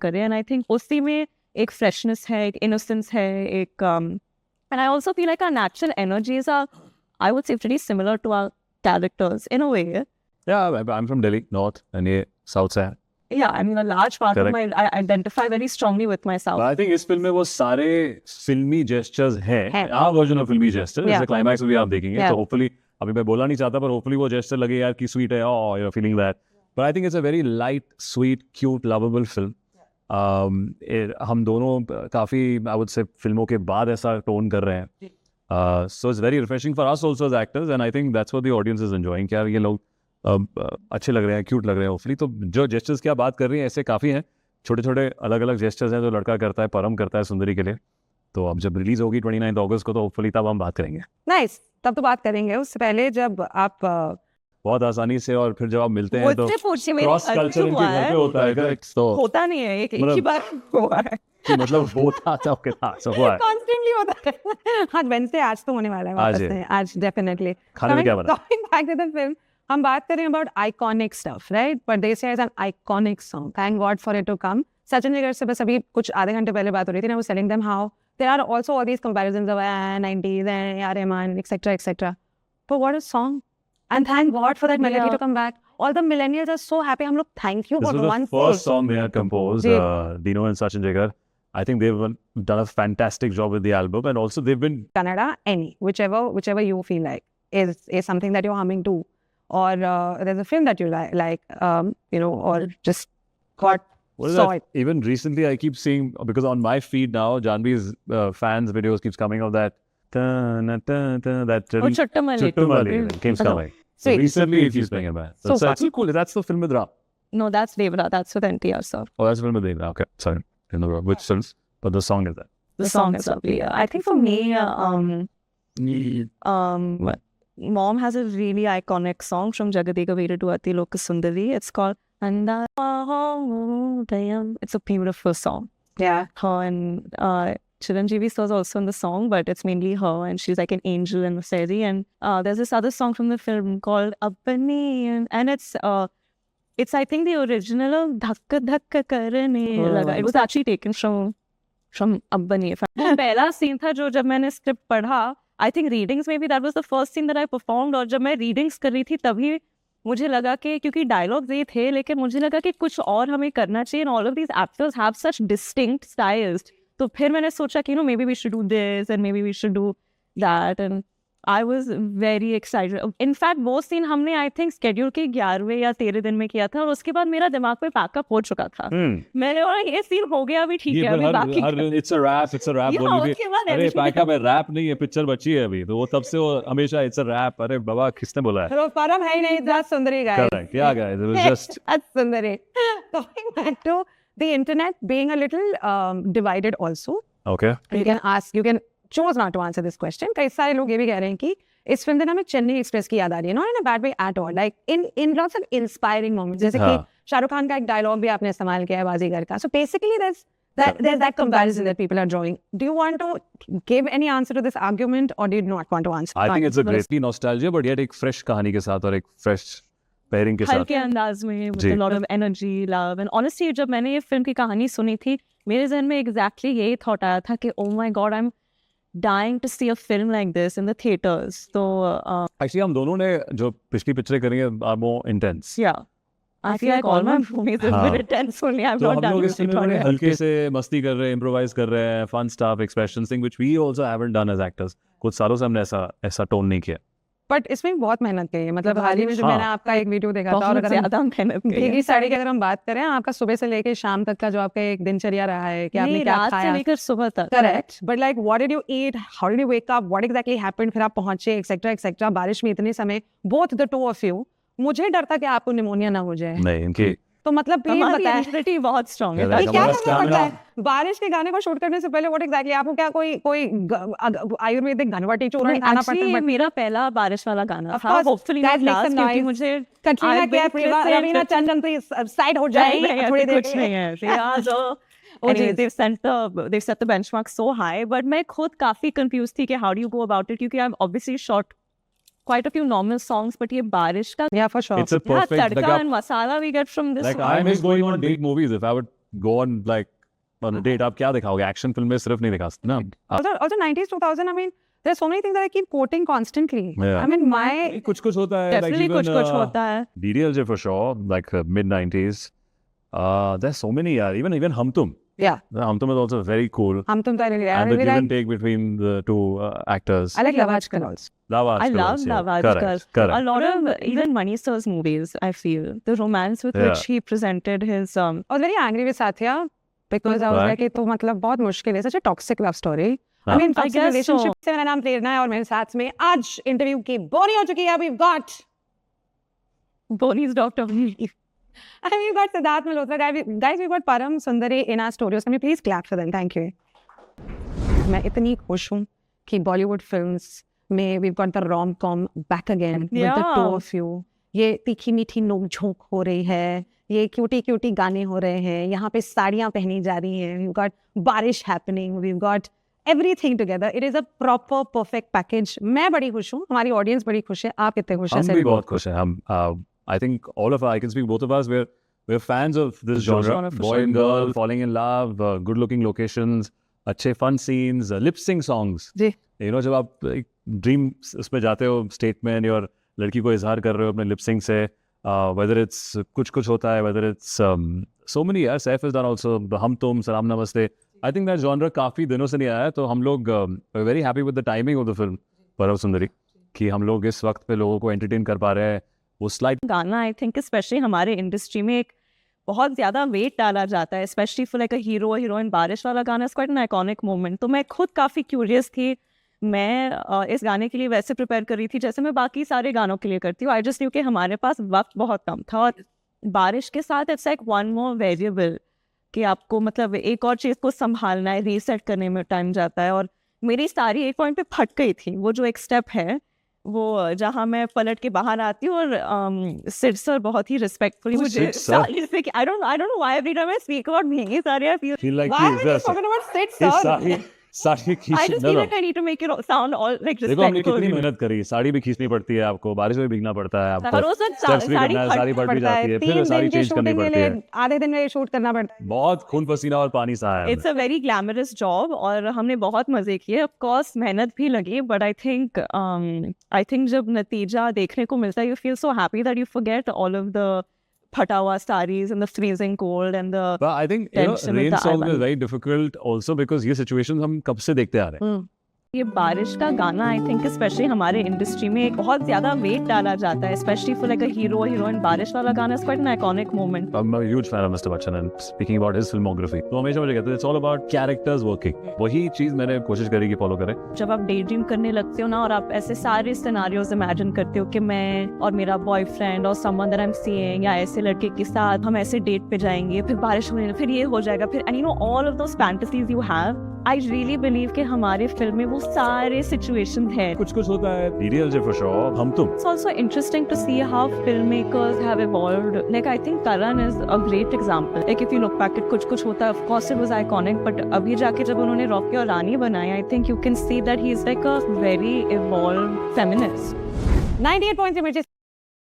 करे, and I think उसी में एक फ्रेशनेस है, एक इनोसेंस है, एक and I also feel like our natural energies are, I would say pretty similar to our characters in a way. Yeah, I'm from Delhi, North, and ये South से है. Yeah, I mean a large part of my, I identify very strongly with myself. But I think इस film में वो सारे फिल्मी gestures हैं. Our version of filmy gestures. जैसे climax में भी आप देखेंगे. तो hopefully, अभी मैं बोलना नहीं चाहता, पर hopefully वो gesture लगे यार कि sweet है. Oh, you're feeling that. But I think it's a very light, sweet, cute, lovable film. हम दोनों काफी I would say फिल्मों के बाद ऐसा टोन कर रहे हैं. So it's very refreshing for us also as actors, and I think that's what the audience is enjoying. क्या ये लोग अच्छे लग रहे हैं, क्यूट लग रहे हैं होपफुली. तो जो जेस्चर्स की आप बात कर रही हैं ऐसे काफ़ी हैं, छोटे छोटे अलग अलग जेस्चर्स हैं जो लड़का करता है, परम करता है सुंदरी के लिए. तो अब जब रिलीज होगी 29 अगस्त को, तो होपफुली तब हम बात करेंगे. नाइस, तब तो बात करेंगे. उससे पहले जब आप बहुत आसानी से, और फिर जब आप मिलते हैं तो क्रॉस कल्चर इनके घर पे होता है. तो होता नहीं है, एक ही बार हुआ है. मतलब होता था के साथ हुआ है, कॉन्स्टेंटली होता है. हाँ, वेडनेसडे आज तो होने वाला है, वापस से आज डेफिनेटली. खाने में क्या बना? Coming back to the film, हम बात करें about iconic stuff, right? Pardesiya is an iconic song. Thank God for it to come. Sachin Jigar से बस अभी कुछ आधे घंटे पहले बात हो रही थी. I was telling them how there are also all these comparisons of 90s and A.R. Rahman, etc., etc. But what a song! And thank God for that melody to come back. All the millennials are so happy. हम लोग thank you for one. This was the first song they had composed, Dino and Sachin Jigar. I think they've done a fantastic job with the album, and also they've been Kannada, whichever you feel like is something that you're humming to. Or there's a film that you like, or just saw it. Even recently, I keep seeing, because on my feed now, Janvi's fans videos keeps coming of that. That Chuttamali keeps coming. So recently, it keeps playing it back. So that's cool. That's the film with Ram. No, that's Devra. That's with NTR, sir. Oh, that's the film with Devra. Okay, sorry, in the which films? But the song is that. The song is lovely. I think for me, Mom has a really iconic song from Jagadika Veera to Ati Loka Sundari. It's called Anda. It's a beautiful song. Yeah. Her and Chiranjeevi was also in the song, but it's mainly her, and she's like an angel and a fairy. And there's this other song from the film called Appani, and it's I think the original Dhakka Dhakka Karane Laga. It was actually taken from Appani. पहला scene था जो जब मैंने script पढ़ा, I think readings में भी that was the first seen that I performed. और जब मैं रीडिंग्स कर रही थी तभी मुझे लगा कि, क्योंकि डायलॉग्स ये थे, लेकिन मुझे लगा कि कुछ और हमें करना चाहिए. And all of these actors have such distinct styles. तो फिर मैंने सोचा कि maybe we should do this and maybe we should do that. And I was very excited. In fact वो सीन हमने आई थिंक स्केड्यूल के 11वें या 13 दिन में किया था, और उसके बाद मेरा दिमाग में पैकअप हो चुका था. मैंने बोला ये सीन हो गया, अभी ठीक है, अभी बाकी इट्स अ रैप बोली थी. अरे पैकअप है, रैप नहीं है, पिक्चर बची है अभी. तो वो तब से वो हमेशा इट्स अ रैप. अरे बाबा, किसने बोला है? परम है नहीं, दैट्स सुंदरी गाइस. करेक्ट, क्या guys, it was just that's Sundari. Going back to the internet being a little divided also. Okay. You can choose not to answer this question. कई सारे लोग ये भी कह रहे हैं कि इस फिल्म से हमें चेन्नई एक्सप्रेस की याद आ रही है. Not in a bad way at all. Like in lots of inspiring moments. जैसे कि शाहरुख खान का एक डायलॉग भी आपने इस्तेमाल किया है बाजीगर का. So basically there's that comparison that people are drawing. Do you want to give any answer to this argument, or do you not want to answer? I think it's a great nostalgia, but yet एक fresh कहानी के साथ और एक fresh pairing के साथ. हल्के अंदाज में, with a lot of energy, love, and honestly जब मैंने ये फिल्म की कहानी सुनी थी, मेरे जहन में exactly यही thought आया था कि oh my god, I'm dying to see a film like this in the theaters. So actually हम दोनों ने जो पिछली पिक्चरें करी हैं are more intense. Yeah. I feel like all my movies have been intense only. I've not done this before. हल्के से मस्ती कर रहे हैं, improvise कर रहे हैं, fun stuff, expressions thing which we also haven't done as actors. कुछ सालों से हमने ऐसा टोन नहीं किया. बट इसमें बहुत मेहनत की है. मतलब हाल ही में जो मैंने आपका एक वीडियो देखा था, और अगर ज्यादा मेहनत की साड़ी की अगर हम बात करें, आपका सुबह से लेके शाम तक का जो आपका एक दिनचर्या रहा है कि आपने क्या खाया, लेकर सुबह तक. Correct. But like what did you eat, how did you wake up, what exactly happened, फिर आप पहुंचे एक्सेट्रा एक्सेट्रा, बारिश में इतने समय, both the two of you. मुझे डर था कि आपको निमोनिया ना हो जाए. नहीं, इनकी तो मतलब इम्यूनिटी बहुत स्ट्रांग है. क्या करना पड़ता है बारिश के गाने को शूट करने से पहले? व्हाट एग्जैक्टली आपको क्या कोई आयुर्वेदिक घनवटी चूर्ण खाना पड़ता है? मेरा पहला बारिश वाला गाना था. होपफुली क्योंकि मुझे कटरीना कैफ, रवीना टंडन से साइड हो जाए थोड़ी देर. कुछ नहीं है. Anyway, they've set the benchmark so high, but मैं खुद काफी confused थी कि how do you go about it, क्योंकि I've obviously shot quite a few normal songs, but ये बारिश का, yeah, for sure, it's a perfect tadka and masala we get from this. Like I miss going on date movies. If I would go on like on a date, आप क्या दिखाओगे? Action film में सिर्फ नहीं दिखा सकते ना. Also 90s, 2000, I mean, there's so many things that I keep quoting constantly. Yeah. I mean, my... कुछ होता है. Definitely like even, कुछ होता है. DDLJ for sure, like mid 90s. There's so many, yaar. Even Hum Tum. Yeah. Hum Tum is also very cool. Hum Tum to really, And the give and take between the two actors. I like Love Aajkal also. I love Love Aajkal. Correct. A lot of even Mani Sir's movies, I feel. The romance with which he presented his... I was very angry with Satya because I was like, ये तो मतलब बहुत मुश्किल है. Such a toxic love story. I mean, I guess relationship so. से मेरा नाम प्रेरणा है और मेरे साथ में आज इंटरव्यू की बोनी हो चुकी है. We've got... Bonnie's Dr. V. I mean, we've got Siddharth Malhotra. Guys, we've got Param Sundari in our studios. Can we please clap for them? Thank you. मैं इतनी खुश हूँ कि Bollywood films में we've got the rom-com back again with the two of you. ये तीखी मीठी नोक-झोंक हो रही है. ये क्यूटी गाने हो रहे हैं. यहाँ पे साड़ियाँ पहनी जा रही हैं. We've got बारिश happening. We've got everything together. It is a proper perfect package. मैं बड़ी खुश हूँ. हमारी audience बड़ी खुश है. आप कितने खुश हैं? हम भी बहुत खुश हैं. हम I think all of us, I can speak both of us, we're fans of this genre. Boy and girl, falling in love, good looking locations, अच्छे fun scenes, lip sync songs. Ji. You know, जब आप एक dream उसमें जाते हो state में और लड़की को इजहार कर रहे हो अपने लिप सिंक से, whether it's कुछ होता है, whether it's so many, यार सैफ has done also, हम तुम, सलाम नमस्ते. I think that genre काफ़ी दिनों से नहीं आया है, तो हम लोग very happy with the timing of the film परम सुंदरी, कि हम लोग इस वक्त पे लोगों को एंटरटेन कर पा रहे हैं. वो स्लाइड गाना आई थिंक स्पेशली हमारे इंडस्ट्री में एक बहुत ज़्यादा वेट डाला जाता है, specially for like a hero heroine. बारिश वाला गाना is quite an iconic moment. तो मैं खुद काफ़ी क्यूरियस थी. मैं इस गाने के लिए वैसे प्रिपेयर कर रही थी जैसे मैं बाकी सारे गानों के लिए करती हूँ. आई जस्ट न्यू कि हमारे पास वक्त बहुत कम था और बारिश के साथ it's like one more variable कि आपको मतलब एक और चीज़ को संभालना है, रीसेट करने में टाइम जाता है. और मेरी सारी एक पॉइंट पे फट गई थी. वो जो एक स्टेप है वो जहाँ मैं पलट के बाहर आती हूँ और सिड सर बहुत ही रिस्पेक्टफुली मुझे I don't know why every time I speak about me सारे I feel like why are we talking about Sid sir? Sari I just feel like I need to make it sound all like देखो हमने respectful. कितनी मेहनत करी. साड़ी भी खींचनी पड़ती है आपको, बारिश में भीगना पड़ता है आपको, पर वो सर स्टेप्स भी करना है, साड़ी फट भी जाती है, फिर साड़ी चेंज करनी पड़ती है. आधे दिन में शूट करना पड़ता है. बहुत खून पसीना और पानी सा है. It's a very glamorous job और हमने बहुत मजे किए. Of course मेहनत भी लगी, but I think जब नतीजा देखने को मिलता है, you feel so happy that you forget all of the phata hua sarees and the freezing cold and the But I think tension with rain the song is eyeliner. very difficult also because ये situations हम कब से देखते आ रहे हैं. ये बारिश का गाना आई थिंक स्पेशली हमारे इंडस्ट्री में एक बहुत ज्यादा वेट डाला जाता है, specially for like a hero heroine. बारिश वाला गाना is quite an iconic moment. I'm a huge fan of Mr. Bachchan and speaking about his filmography. तो हमेशा मुझे कहते हैं it's all about characters working. वही चीज मैंने कोशिश करी कि फॉलो करें. जब आप डे ड्रीम करने लगते हो ना और आप ऐसे सारे सिनेरियोज इमेजिन करते हो कि मैं और मेरा बॉयफ्रेंड और someone that I am seeing या ऐसे लड़के के साथ हम ऐसे डेट पे जाएंगे, फिर बारिश होने फिर ये हो जाएगा, फिर and you know all of those fantasies you have. I really believe कि हमारे फिल्म में वो सारे सिचुएशन है. कुछ होता है. DDLJ for sure. हम तुम. It's also interesting to see how filmmakers have evolved. Like I think Karan is a great example. Like if you look back at कुछ होता है, of course it was iconic, but अभी जाके जब उन्होंने Rocky और रानी बनाई, I think you can see that he is like a very evolved feminist. 98.3